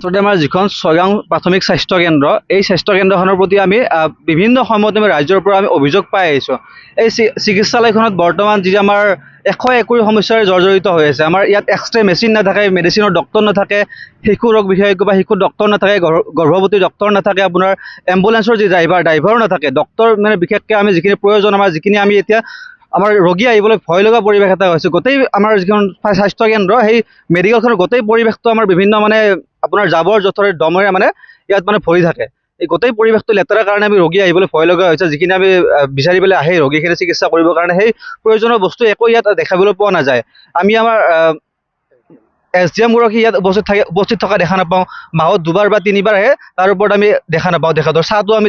আচলতে আমাৰ যিখন ছয়গাঁও প্ৰাথমিক স্বাস্থ্য কেন্দ্ৰ এই স্বাস্থ্য কেন্দ্ৰখনৰ প্ৰতি আমি বিভিন্ন সময়ত আমি ৰাইজৰ পৰা আমি অভিযোগ পাই আহিছোঁ। এই চিকিৎসালয়খনত বৰ্তমান যি আমাৰ একোৰি সমস্যাৰে জৰ্জৰিত হৈ আছে। আমাৰ ইয়াত এক্সৰে মেচিন নাথাকে, মেডিচিনৰ ডক্তৰ নাথাকে, শিশু ৰোগ বিশেষজ্ঞ বা শিশু ডক্তৰ নাথাকে, গৰ্ভৱতী ডক্তৰ নাথাকে, আপোনাৰ এম্বুলেঞ্চৰ যি ড্ৰাইভাৰো নাথাকে। ডক্তৰ মানে বিশেষকৈ আমি যিখিনি প্ৰয়োজন আমাৰ যিখিনি আমি এতিয়া আমাৰ ৰোগী আহিবলৈ ভয় লগা পৰিৱেশ এটা হৈছে। গোটেই আমাৰ যিখন স্বাস্থ্য কেন্দ্ৰ সেই মেডিকেলখনৰ গোটেই পৰিৱেশটো আমাৰ বিভিন্ন মানে আপোনাৰ জাবৰ জোথৰে দমৰে মানে ইয়াত মানে ভৰি থাকে। এই গোটেই পৰিৱেশটো লেতেৰাৰ কাৰণে আমি ৰোগী আহিবলৈ ভয় লগা হৈছে। যিখিনি আমি বিচাৰি পেলাই আহে ৰোগীখিনি চিকিৎসা কৰিবৰ কাৰণে সেই প্ৰয়োজনীয় বস্তু একো ইয়াত দেখাবলৈ পোৱা নাযায়। আমি আমাৰ SDM গৰাকী ইয়াত উপস্থিত থকা দেখা নাপাওঁ। মাহত 2বাৰ বা 3বাৰহে, তাৰ ওপৰত আমি দেখা নাপাওঁ। তেখেতৰ চাহটো আমি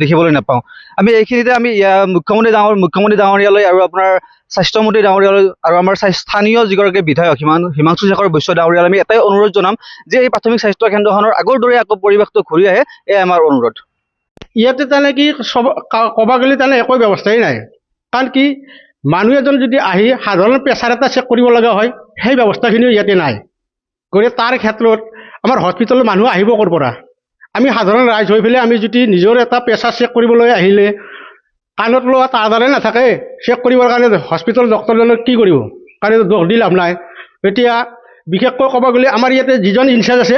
দেখিবলৈ নাপাওঁ। আমি এইখিনিতে আমি মুখ্যমন্ত্ৰী ডাঙৰীয়ালৈ আৰু আপোনাৰ স্বাস্থ্যমন্ত্ৰী ডাঙৰীয়ালৈ আৰু আমাৰ স্থানীয় যিগৰাকী বিধায়ক হিমাংশু শেখৰ বৈশ্য ডাঙৰীয়ালৈ আমি এটাই অনুৰোধ জনাম যে এই প্ৰাথমিক স্বাস্থ্য কেন্দ্ৰখনৰ আগৰ দৰে আকৌ পৰিৱেশটো ঘূৰি আহে, এয়াই আমাৰ অনুৰোধ। ইয়াতে তেনে কি ক'ব গ'লে তেনে একো ব্যৱস্থাই নাই। কাৰণ কি মানুহ এজন যদি আহি সাধাৰণ প্ৰেছাৰ এটা চেক কৰিব লগা হয়, সেই ব্যৱস্থাখিনিও ইয়াতে নাই। গতিকে তাৰ ক্ষেত্ৰত আমাৰ হস্পিটেলত মানুহ আহিব ক'ৰ পৰা? আমি সাধাৰণ ৰাইজ হৈ পেলাই আমি যদি নিজৰ এটা প্ৰেছাৰ চেক কৰিবলৈ আহিলে কাণত লোৱা তাৰদাৰে নাথাকে চেক কৰিবৰ কাৰণে হস্পিটেলৰ ডক্তৰজনক কি কৰিব? কাৰণ দোষ দি লাভ নাই। এতিয়া বিশেষকৈ ক'ব গ'লে আমাৰ ইয়াতে যিজন ইনচাৰ্জ আছে,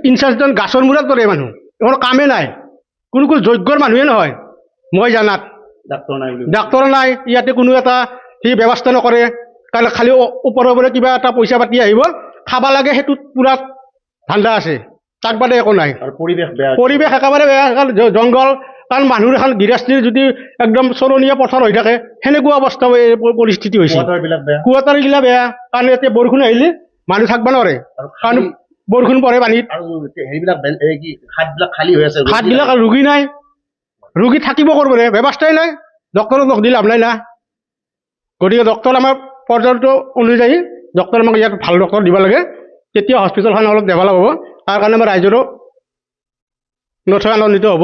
ইনচাৰ্জজন গাছৰ মূৰত দৰে মানুহ, একো কামেই নাই, কোনো যোগ্যৰ মানুহে নহয় মই জানাত। ডাক্তৰ নাই ইয়াতে, কোনো এটা সি ব্যৱস্থা নকৰে। কাৰণ খালি ওপৰে ওপৰে কিবা এটা পইচা পাতি আহিব, খাব লাগে, সেইটোত পূৰা ধান্দা আছে, তাক বাদে একো নাই। পৰিৱেশ একেবাৰে বেয়া, জংঘল। কাৰণ মানুহৰ এখন গৃহস্থীৰ যদি একদম চৰণীয়া পথাৰ হৈ থাকে সেনেকুৱা অৱস্থা পৰিস্থিতি হৈছে। কুৱাটাৰগিলা বেয়া, কাৰণ ইয়াতে বৰষুণ আহিলে মানুহ থাকিব নোৱাৰে, কাৰণ বৰষুণ পৰে পানীত। হাতবিলাক ৰোগী নাই, ৰোগী থাকিব ক'ৰবাৰে? ব্যৱস্থাই নাই। ডক্তৰক দোষ দি লাভ নাই না। গতিকে ডক্তৰ আমাৰ পৰ্যায়টো অনুযায়ী ডক্তৰ আমাক ইয়াত ভাল ডক্তৰ দিব লাগে, তেতিয়া হস্পিটেলখন অলপ ডেভেলপ হ'ব। তাৰ কাৰণে আমাৰ ৰাইজৰো নথৈ আনন্দিত হ'ব।